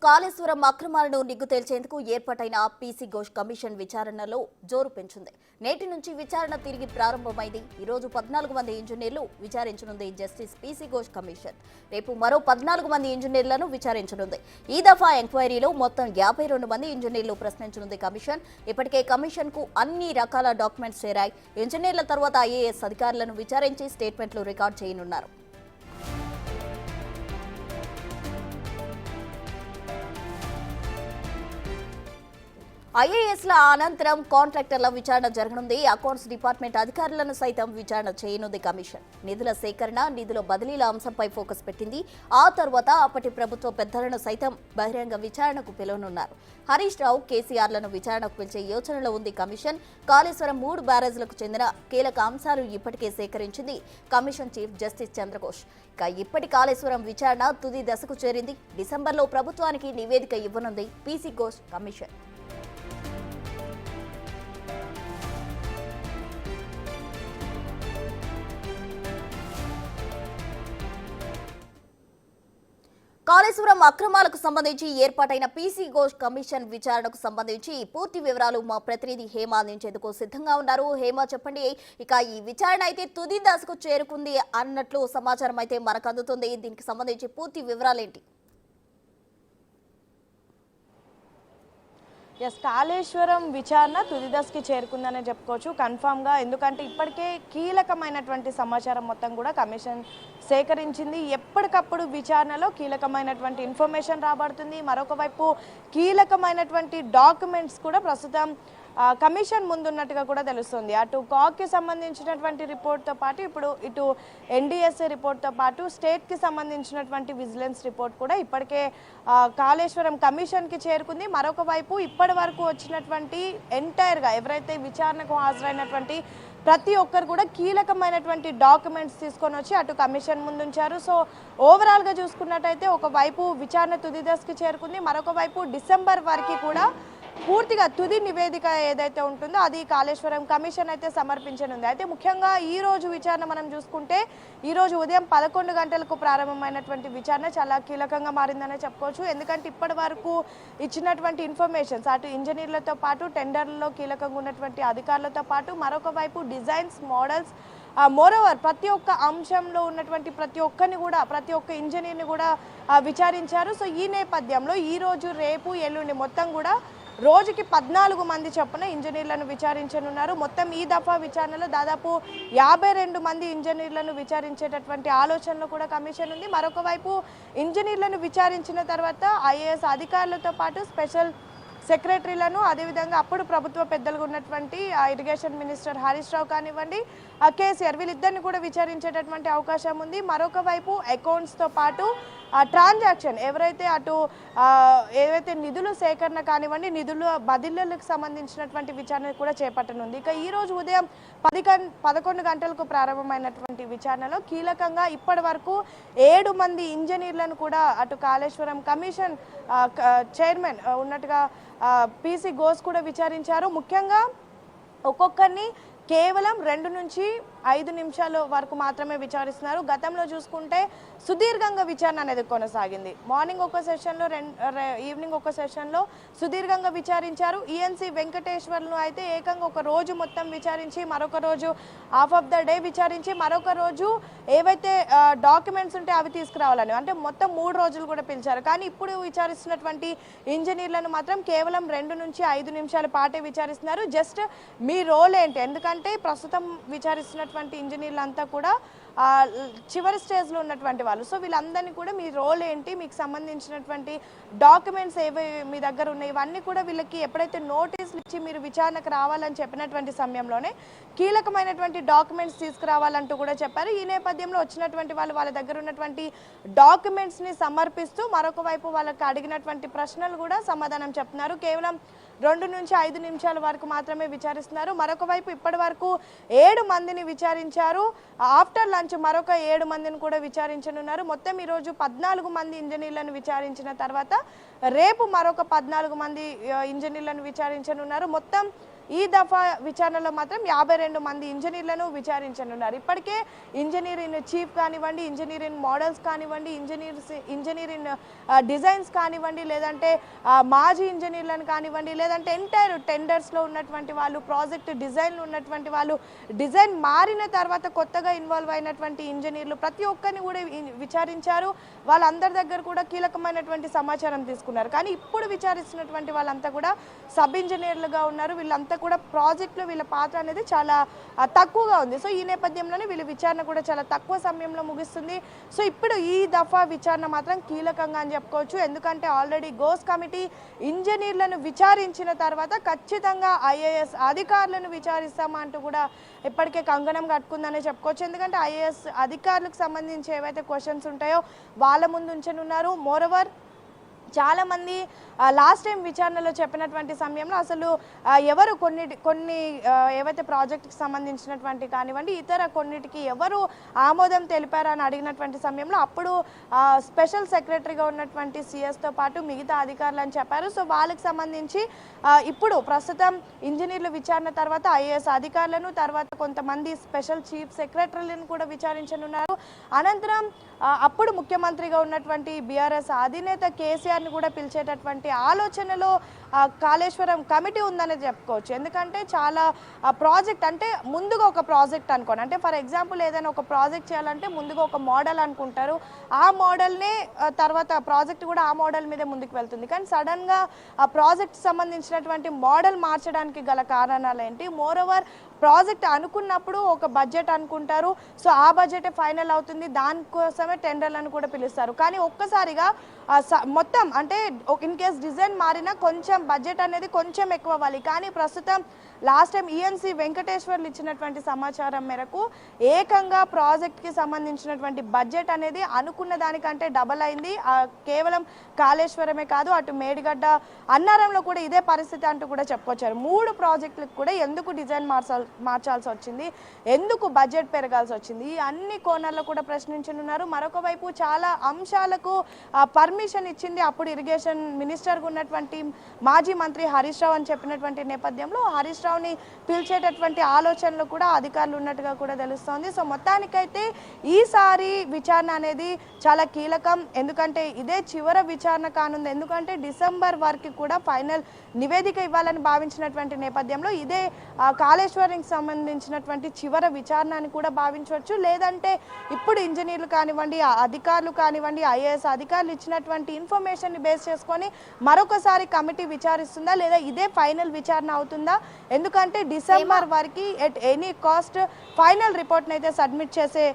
కాళేశ్వరం అక్రమాలను నిగ్గు తేల్చేందుకు ఏర్పాటైన పీసీ ఘోష్ కమిషన్ విచారణలో జోరు పెంచింది. నేటి నుంచి విచారణ తిరిగి ప్రారంభమైంది. ఈ రోజు 14 మంది ఇంజనీర్లు విచారించనుంది జస్టిస్ పీసీ ఘోష్ కమిషన్. రేపు మరో 14 మంది ఇంజనీర్లను విచారించనుంది. ఈ దఫా ఎంక్వైరీలో మొత్తం 52 మంది ఇంజనీర్లు ప్రశ్నించనుంది కమిషన్. ఇప్పటికే కమిషన్ కు అన్ని రకాల డాక్యుమెంట్స్ చేరాయి. ఇంజనీర్ల తర్వాత ఐఏఎస్ అధికారులను విచారించి స్టేట్మెంట్లు రికార్డ్ చేయనున్నారు. ఐఏఎస్ల అనంతరం కాంట్రాక్టర్ల విచారణ జరగనుంది. అకౌంట్స్ డిపార్ట్మెంట్ అధికారులను సైతం విచారణ చేయనుంది కమిషన్. నిధుల సేకరణ, నిధుల బదిలీల అంశంపై ఫోకస్ పెట్టింది. ఆ తర్వాత అప్పటి ప్రభుత్వ పెద్దలను సైతం బహిరంగ విచారణకు పిలువనున్నారు. హరీష్ రావు, కేసీఆర్లను విచారణకు పిలిచే యోచనలో ఉంది కమిషన్. కాళేశ్వరం 3 బ్యారేజ్లకు చెందిన కీలక అంశాలు ఇప్పటికే సేకరించింది కమిషన్ చీఫ్ జస్టిస్ చంద్రఘోష్. ఇప్పటి కాళేశ్వరం విచారణ తుది దశకు చేరింది. డిసెంబర్లో ప్రభుత్వానికి నివేదిక ఇవ్వనుంది పీసీ ఘోష్ కమిషన్. కాళేశ్వరం అక్రమాలకు సంబంధించి ఏర్పాటైన పీసీ ఘోష్ కమిషన్ విచారణకు సంబంధించి పూర్తి వివరాలు మా ప్రతినిధి హేమ అందించేందుకు సిద్ధంగా ఉన్నారు. హేమ, చెప్పండి. ఇక ఈ విచారణ అయితే తుది దశకు చేరుకుంది అన్నట్లు సమాచారం అయితే మనకు అందుతుంది. దీనికి సంబంధించి పూర్తి వివరాలేంటి? కాళేశ్వరం విచారణ తుది దశకి చేరుకుందనే చెప్పుకోవచ్చు కన్ఫామ్గా. ఎందుకంటే ఇప్పటికే కీలకమైనటువంటి సమాచారం మొత్తం కూడా కమిషన్ సేకరించింది. ఎప్పటికప్పుడు విచారణలో కీలకమైనటువంటి ఇన్ఫర్మేషన్ రాబడుతుంది. మరొక వైపు కీలకమైనటువంటి డాక్యుమెంట్స్ కూడా ప్రస్తుతం కమిషన్ ముందున్నట్టుగా కూడా తెలుస్తుంది. అటు కాక్కి సంబంధించినటువంటి రిపోర్ట్తో పాటు ఇప్పుడు ఇటు ఎన్డీఎస్ఏ రిపోర్ట్తో పాటు స్టేట్కి సంబంధించినటువంటి విజిలెన్స్ రిపోర్ట్ కూడా ఇప్పటికే కాళేశ్వరం కమిషన్కి చేరుకుంది. మరొక వైపు ఇప్పటి వరకు వచ్చినటువంటి ఎంటైర్గా ఎవరైతే విచారణకు హాజరైనటువంటి ప్రతి ఒక్కరు కూడా కీలకమైనటువంటి డాక్యుమెంట్స్ తీసుకొని వచ్చి అటు కమిషన్ ముందుంచారు. సో ఓవరాల్గా చూసుకున్నట్టయితే ఒకవైపు విచారణ తుది దశకి చేరుకుంది. మరొక వైపు డిసెంబర్ వరకు కూడా పూర్తిగా తుది నివేదిక ఏదైతే ఉంటుందో అది కాళేశ్వరం కమిషన్ అయితే సమర్పించనుంది. అయితే ముఖ్యంగా ఈ రోజు విచారణ మనం చూసుకుంటే ఈ రోజు ఉదయం 11 గంటలకు ప్రారంభమైనటువంటి విచారణ చాలా కీలకంగా మారిందనే చెప్పుకోవచ్చు. ఎందుకంటే ఇప్పటి వరకు ఇచ్చినటువంటి ఇన్ఫర్మేషన్స్ అటు ఇంజనీర్లతో పాటు టెండర్లలో కీలకంగా ఉన్నటువంటి అధికారులతో పాటు మరొక వైపు డిజైన్స్, మోడల్స్, మోరోవర్ ప్రతి ఒక్క అంశంలో ఉన్నటువంటి ప్రతి ఒక్క ఇంజనీర్ని కూడా విచారించారు. సో ఈ నేపథ్యంలో ఈ రోజు, రేపు, ఎల్లుండి మొత్తం కూడా రోజుకి 14 మంది చొప్పున ఇంజనీర్లను విచారించనున్నారు. మొత్తం ఈ దఫా విచారణలో దాదాపు 52 మంది ఇంజనీర్లను విచారించేటటువంటి ఆలోచనలో కూడా కమిషన్ ఉంది. మరొక వైపు ఇంజనీర్లను విచారించిన తర్వాత ఐఏఎస్ అధికారులతో పాటు స్పెషల్ సెక్రటరీలను, అదేవిధంగా అప్పుడు ప్రభుత్వ పెద్దలుగా ఉన్నటువంటి ఇరిగేషన్ మినిస్టర్ హరీష్ రావు కానివ్వండి, కేసీఆర్, వీళ్ళిద్దరిని కూడా విచారించేటటువంటి అవకాశం ఉంది. మరొక వైపు అకౌంట్స్తో పాటు ట్రాన్సాక్షన్ ఎవరైతే అటు ఏవైతే నిధుల సేకరణ కానివ్వండి, నిధుల బదిలీలకు సంబంధించినటువంటి విచారణ కూడా చేపట్టనుంది. ఇక ఈ రోజు ఉదయం 11 గంటలకు ప్రారంభమైనటువంటి విచారణలో కీలకంగా ఇప్పటి వరకు 7 మంది ఇంజనీర్లను కూడా అటు కాళేశ్వరం కమిషన్ చైర్మన్ ఉన్నట్టుగా పీసీ ఘోష్ కూడా విచారించారు. ముఖ్యంగా ఒక్కొక్కరిని కేవలం 2 నుంచి 5 నిమిషాల వరకు మాత్రమే విచారిస్తున్నారు. గతంలో చూసుకుంటే సుదీర్ఘంగా విచారణ అనేది కొనసాగింది. మార్నింగ్ ఒక సెషన్లో, ఈవినింగ్ ఒక సెషన్లో సుదీర్ఘంగా విచారించారు. ఈఎన్సీ వెంకటేశ్వర్లను అయితే ఏకంగా ఒక రోజు మొత్తం విచారించి, మరొక రోజు హాఫ్ ఆఫ్ ద డే విచారించి, మరొక రోజు ఏవైతే డాక్యుమెంట్స్ ఉంటే అవి తీసుకురావాలని, అంటే మొత్తం 3 రోజులు కూడా పిలిచారు. కానీ ఇప్పుడు విచారిస్తున్నటువంటి ఇంజనీర్లను మాత్రం కేవలం 2 నుంచి 5 నిమిషాల పాటే విచారిస్తున్నారు. జస్ట్ మీ రోల్ ఏంటి, ఎందుకంటే ప్రస్తుతం విచారిస్తున్న ఇంజనీర్లంతా కూడా చివరి స్టేజ్లో ఉన్నటువంటి వాళ్ళు. సో వీళ్ళందరినీ కూడా మీ రోల్ ఏంటి, మీకు సంబంధించినటువంటి డాక్యుమెంట్స్ ఏవి మీ దగ్గర ఉన్నాయి, ఇవన్నీ కూడా వీళ్ళకి ఎప్పుడైతే నోటీసులు ఇచ్చి మీరు విచారణకు రావాలని చెప్పినటువంటి సమయంలోనే కీలకమైనటువంటి డాక్యుమెంట్స్ తీసుకురావాలంటూ కూడా చెప్పారు. ఈ నేపథ్యంలో వచ్చినటువంటి వాళ్ళు వాళ్ళ దగ్గర ఉన్నటువంటి డాక్యుమెంట్స్ని సమర్పిస్తూ మరొక వైపు వాళ్ళకి అడిగినటువంటి ప్రశ్నలు కూడా సమాధానం చెప్తున్నారు. కేవలం 2 నుంచి 5 నిమిషాల వరకు మాత్రమే విచారిస్తున్నారు. మరొక వైపు ఇప్పటి వరకు 7 మందిని విచారించారు. ఆఫ్టర్ లంచ్ మరొక 7 మందిని కూడా విచారించనున్నారు. మొత్తం ఈరోజు 14 మంది ఇంజనీర్లను విచారించిన తర్వాత రేపు మరొక 14 మంది ఇంజనీర్లను విచారించనున్నారు. మొత్తం ఈ దఫా విచారణలో మాత్రం 52 మంది ఇంజనీర్లను విచారించనున్నారు. ఇప్పటికే ఇంజనీరింగ్ చీఫ్ కానివ్వండి, ఇంజనీరింగ్ మోడల్స్ కానివ్వండి, ఇంజనీరింగ్ డిజైన్స్ కానివ్వండి, లేదంటే మాజీ ఇంజనీర్లను కానివ్వండి, లేదంటే ఎంటైర్ టెండర్స్లో ఉన్నటువంటి వాళ్ళు, ప్రాజెక్ట్ డిజైన్లు ఉన్నటువంటి వాళ్ళు, డిజైన్ మారిన తర్వాత కొత్తగా ఇన్వాల్వ్ అయినటువంటి ఇంజనీర్లు ప్రతి ఒక్కరిని కూడా విచారించారు. వాళ్ళందరి దగ్గర కూడా కీలకమైనటువంటి సమాచారం తీసుకున్నారు. కానీ ఇప్పుడు విచారిస్తున్నటువంటి వాళ్ళంతా కూడా సబ్ ఇంజనీర్లుగా ఉన్నారు. వీళ్ళంతా కూడా ప్రాజెక్టులో వీళ్ళ పాత్ర అనేది చాలా తక్కువగా ఉంది. సో ఈ నేపథ్యంలోనే వీళ్ళ విచారణ కూడా చాలా తక్కువ సమయంలో ముగుస్తుంది. సో ఇప్పుడు ఈ దఫా విచారణ మాత్రం కీలకంగా అని చెప్పుకోవచ్చు. ఎందుకంటే ఆల్రెడీ గోస్ కమిటీ ఇంజనీర్లను విచారించిన తర్వాత ఖచ్చితంగా ఐఏఎస్ అధికారులను విచారిస్తామా అంటూ కూడా ఇప్పటికే కంగణం కట్టుకుందనే చెప్పుకోవచ్చు. ఎందుకంటే ఐఏఎస్ అధికారులకు సంబంధించి ఏవైతే క్వశ్చన్స్ ఉంటాయో వాళ్ళ ముందు ఉంచనున్నారు. మోరోవర్ చాలామంది లాస్ట్ టైం విచారణలో చెప్పినటువంటి సమయంలో అసలు ఎవరు కొన్ని ఏవైతే ప్రాజెక్ట్కి సంబంధించినటువంటి కానివ్వండి, ఇతర కొన్నిటికి ఎవరు ఆమోదం తెలిపారని అడిగినటువంటి సమయంలో అప్పుడు స్పెషల్ సెక్రటరీగా ఉన్నటువంటి సిఎస్తో పాటు మిగతా అధికారులు అని చెప్పారు. సో వాళ్ళకి సంబంధించి ఇప్పుడు ప్రస్తుతం ఇంజనీర్ల విచారణ తర్వాత ఐఏఎస్ అధికారులను, తర్వాత కొంతమంది స్పెషల్ చీఫ్ సెక్రటరీలను కూడా విచారించనున్నారు. అనంతరం అప్పుడు ముఖ్యమంత్రిగా ఉన్నటువంటి బీఆర్ఎస్ అధినేత కేసీఆర్ని కూడా పిలిచేటటువంటి ఆలోచనలో కాళేశ్వరం కమిటీ ఉందని చెప్పుకోవచ్చు. ఎందుకంటే చాలా ప్రాజెక్ట్ అంటే ముందుగా ఒక ప్రాజెక్ట్ అనుకోండి, అంటే ఫర్ ఎగ్జాంపుల్ ఏదైనా ఒక ప్రాజెక్ట్ చేయాలంటే ముందుగా ఒక మోడల్ అనుకుంటారు. ఆ మోడల్నే తర్వాత ప్రాజెక్ట్ కూడా ఆ మోడల్ మీదే ముందుకు వెళ్తుంది. కానీ సడన్గా ఆ ప్రాజెక్ట్ సంబంధించినటువంటి మోడల్ మార్చడానికి గల కారణాలు ఏంటి? మోరోవర్ ప్రాజెక్ట్ అనుకున్నప్పుడు ఒక బడ్జెట్ అనుకుంటారు. సో ఆ బడ్జెటే ఫైనల్ అవుతుంది, దానికోసమే టెండర్లను కూడా పిలుస్తారు. కానీ ఒక్కసారిగా మొత్తం అంటే ఇన్ కేస్ డిజైన్ మారినా కొంచెం బడ్జెట్ అనేది కొంచెం ఎక్కువ అవ్వాలి. కానీ ప్రస్తుతం లాస్ట్ టైం ఈఎన్సీ వెంకటేశ్వర్లు ఇచ్చినటువంటి సమాచారం మేరకు ఏకంగా ప్రాజెక్ట్కి సంబంధించినటువంటి బడ్జెట్ అనేది అనుకున్న దానికంటే డబల్ అయింది. కేవలం కాళేశ్వరమే కాదు, అటు మేడిగడ్డ, అన్నారంలో కూడా ఇదే పరిస్థితి అంటూ కూడా చెప్పుకొచ్చారు. 3 ప్రాజెక్టులకు కూడా ఎందుకు డిజైన్ మార్చాల్సి వచ్చింది, ఎందుకు బడ్జెట్ పెరగాల్సి వచ్చింది, ఈ అన్ని కోణాల్లో కూడా ప్రశ్నించనున్నారు. మరొక వైపు చాలా అంశాలకు పర్మిషన్ ఇచ్చింది అప్పుడు ఇరిగేషన్ మినిస్టర్గా ఉన్నటువంటి మాజీ మంత్రి హరీష్ రావు అని చెప్పినటువంటి నేపథ్యంలో హరీష్ రావుని పిలిచేటటువంటి ఆలోచనలు కూడా అధికారులు ఉన్నట్టుగా కూడా తెలుస్తోంది. సో మొత్తానికైతే ఈసారి విచారణ అనేది చాలా కీలకం. ఎందుకంటే ఇదే చివరి విచారణ కానుంది. ఎందుకంటే డిసెంబర్ వరకు కూడా ఫైనల్ నివేదిక ఇవ్వాలని భావించినటువంటి నేపథ్యంలో ఇదే కాళేశ్వరంకి సంబంధించినటువంటి చివరి విచారణ అని కూడా భావించవచ్చు. లేదంటే ఇప్పుడు ఇంజనీర్లు కానివ్వండి, అధికారులు కానివ్వండి, ఐఏఎస్ అధికారులు ఇచ్చినటువంటి ఇన్ఫర్మేషన్ని బేస్ చేసుకొని మరొకసారి కమిటీ విచారిస్తుందా, లేదా ఇదే ఫైనల్ విచారణ అవుతుందా? ఎందుకంటే డిసెంబర్ వరకు at any cost final report అయితే సబ్మిట్ చేసే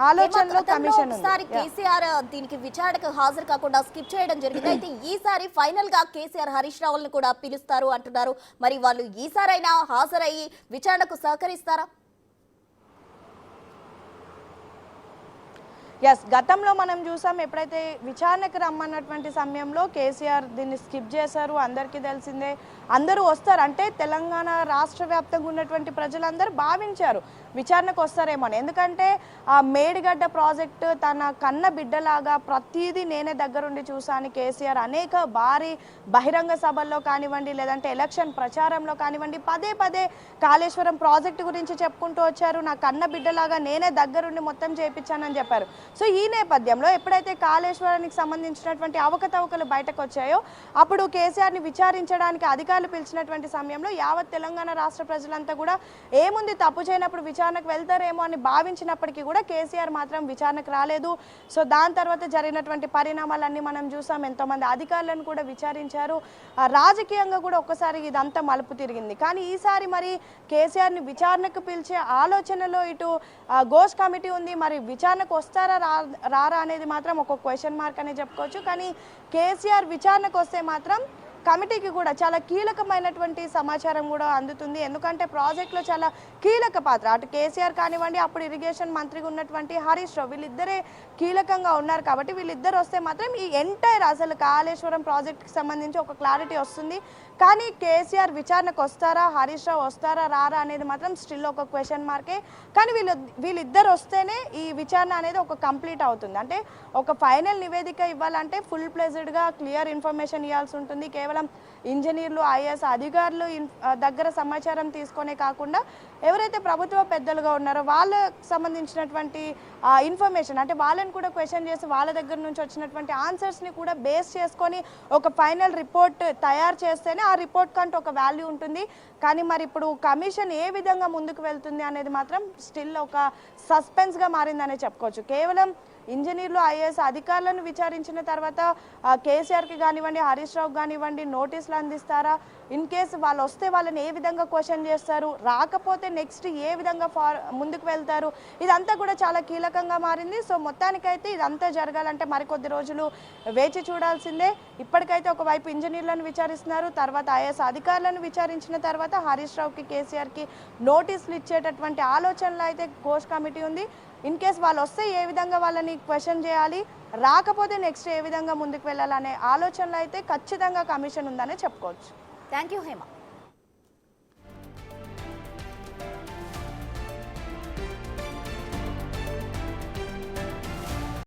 ఆలోచనలో కమిషన్ ఉంది. కేసీఆర్ దీనికి విచారణకు హాజరు కాకుండా స్కిప్ చేయడం జరిగింది. అయితే ఈసారి ఫైనల్ గా కేసీఆర్ హరీష్ రావులను కూడా పిలుస్తారు అంటున్నారు. మరి వాళ్ళు ఈసారైనా హాజరయ్యి విచారణకు సహకరిస్తారా? ఎస్, గతంలో మనం చూసాం ఎప్పుడైతే విచారణకు రమ్మన్నటువంటి సమయంలో కేసీఆర్ దీన్ని స్కిప్ చేశారు. అందరికీ తెలిసిందే, అందరూ వస్తారు అంటే తెలంగాణ రాష్ట్ర వ్యాప్తంగా ఉన్నటువంటి ప్రజలందరూ భావించారు విచారణకు వస్తారేమోని. ఎందుకంటే ఆ మేడిగడ్డ ప్రాజెక్టు తన కన్న బిడ్డలాగా ప్రతిదీ నేనే దగ్గరుండి చూసాను కేసీఆర్ అనేక భారీ బహిరంగ సభల్లో కానివ్వండి, లేదంటే ఎలక్షన్ ప్రచారంలో కానివ్వండి, పదే పదే కాళేశ్వరం ప్రాజెక్టు గురించి చెప్పుకుంటూ వచ్చారు. నా కన్న బిడ్డలాగా నేనే దగ్గరుండి మొత్తం చేయించానని చెప్పారు. సో ఈ నేపథ్యంలో ఎప్పుడైతే కాళేశ్వరానికి సంబంధించినటువంటి అవకతవకలు బయటకు వచ్చాయో అప్పుడు కేసీఆర్ని విచారించడానికి అధికారులు పిలిచినటువంటి సమయంలో యావత్ తెలంగాణ రాష్ట్ర ప్రజలంతా కూడా ఏముంది తప్పు చేయనప్పుడు విచారణకు వెళ్తారేమో అని భావించినప్పటికీ కూడా కేసీఆర్ మాత్రం విచారణకు రాలేదు. సో దాని తర్వాత జరిగినటువంటి పరిణామాలన్నీ మనం చూసాం. ఎంతోమంది అధికారులను కూడా విచారించారు. రాజకీయంగా కూడా ఒక్కసారి ఇదంతా మలుపు తిరిగింది. కానీ ఈసారి మరి కేసీఆర్ని విచారణకు పిలిచే ఆలోచనలో ఇటు గోష్ కమిటీ ఉంది. మరి విచారణకు వస్తారా రారా అనేది మాత్రం ఒక క్వశ్చన్ మార్క్ అనే చెప్పుకోవచ్చు. కానీ కేసీఆర్ విచారణకు వస్తే మాత్రం కమిటీకి కూడా చాలా కీలకమైనటువంటి సమాచారం కూడా అందుతుంది. ఎందుకంటే ప్రాజెక్టులో చాలా కీలక పాత్ర అటు కేసీఆర్ కానివ్వండి, అప్పుడు ఇరిగేషన్ మంత్రిగా ఉన్నటువంటి హరీష్ రావు, వీళ్ళిద్దరే కీలకంగా ఉన్నారు. కాబట్టి వీళ్ళిద్దరు వస్తే మాత్రం ఈ ఎంటైర్ అసలు కాళేశ్వరం ప్రాజెక్ట్కి సంబంధించి ఒక క్లారిటీ వస్తుంది. కానీ కేసీఆర్ విచారణకు వస్తారా, హరీష్ రావు వస్తారా రారా అనేది మాత్రం స్టిల్ ఒక క్వశ్చన్ మార్కే. కానీ వీళ్ళిద్దరు వస్తేనే ఈ విచారణ అనేది ఒక కంప్లీట్ అవుతుంది. అంటే ఒక ఫైనల్ నివేదిక ఇవ్వాలంటే ఫుల్ ప్లెజ్డ్గా క్లియర్ ఇన్ఫర్మేషన్ ఇవ్వాల్సి ఉంటుంది. కేవలం కేవలం ఇంజనీర్లు ఐఏఎస్ అధికారులు దగ్గర సమాచారం తీసుకొనే కాకుండా ఎవరైతే ప్రభుత్వ పెద్దలుగా ఉన్నారో వాళ్ళకి సంబంధించినటువంటి ఇన్ఫర్మేషన్ అంటే వాళ్ళని కూడా క్వశ్చన్ చేసి వాళ్ళ దగ్గర నుంచి వచ్చినటువంటి ఆన్సర్స్ని కూడా బేస్ చేసుకొని ఒక ఫైనల్ రిపోర్ట్ తయారు చేస్తేనే ఆ రిపోర్ట్ కంటే ఒక వాల్యూ ఉంటుంది. కానీ మరి ఇప్పుడు కమిషన్ ఏ విధంగా ముందుకు వెళ్తుంది అనేది మాత్రం స్టిల్ ఒక సస్పెన్స్గా మారిందనే చెప్పుకోవచ్చు. కేవలం ఇంజనీర్లు ఐఏఎస్ అధికారులను విచారించిన తర్వాత కేసీఆర్కి కానివ్వండి హరీష్ రావుకి కానివ్వండి నోటీసులు అందిస్తారా, ఇన్ కేసు వాళ్ళు వస్తే వాళ్ళని ఏ విధంగా క్వశ్చన్ చేస్తారు, రాకపోతే నెక్స్ట్ ఏ విధంగా ముందుకు వెళ్తారు, ఇదంతా కూడా చాలా కీలకంగా మారింది. సో మొత్తానికైతే ఇదంతా జరగాలంటే మరికొద్ది రోజులు వేచి చూడాల్సిందే. ఇప్పటికైతే ఒకవైపు ఇంజనీర్లను విచారిస్తున్నారు, తర్వాత ఐఏఎస్ అధికారులను విచారించిన తర్వాత హరీష్ రావుకి కేసీఆర్కి నోటీసులు ఇచ్చేటటువంటి ఆలోచనలు అయితే కోర్స్ కమిటీ ఉంది. ఇన్ కేస్ వాళ్ళు వస్తే ఏ విధంగా వాళ్ళని క్వశ్చన్ చేయాలి, రాకపోతే నెక్స్ట్ ఏ విధంగా ముందుకు వెళ్ళాలనే ఆలోచనలు అయితే ఖచ్చితంగా కమిషన్ ఉందనే చెప్పుకోవచ్చు. Thank you Hema.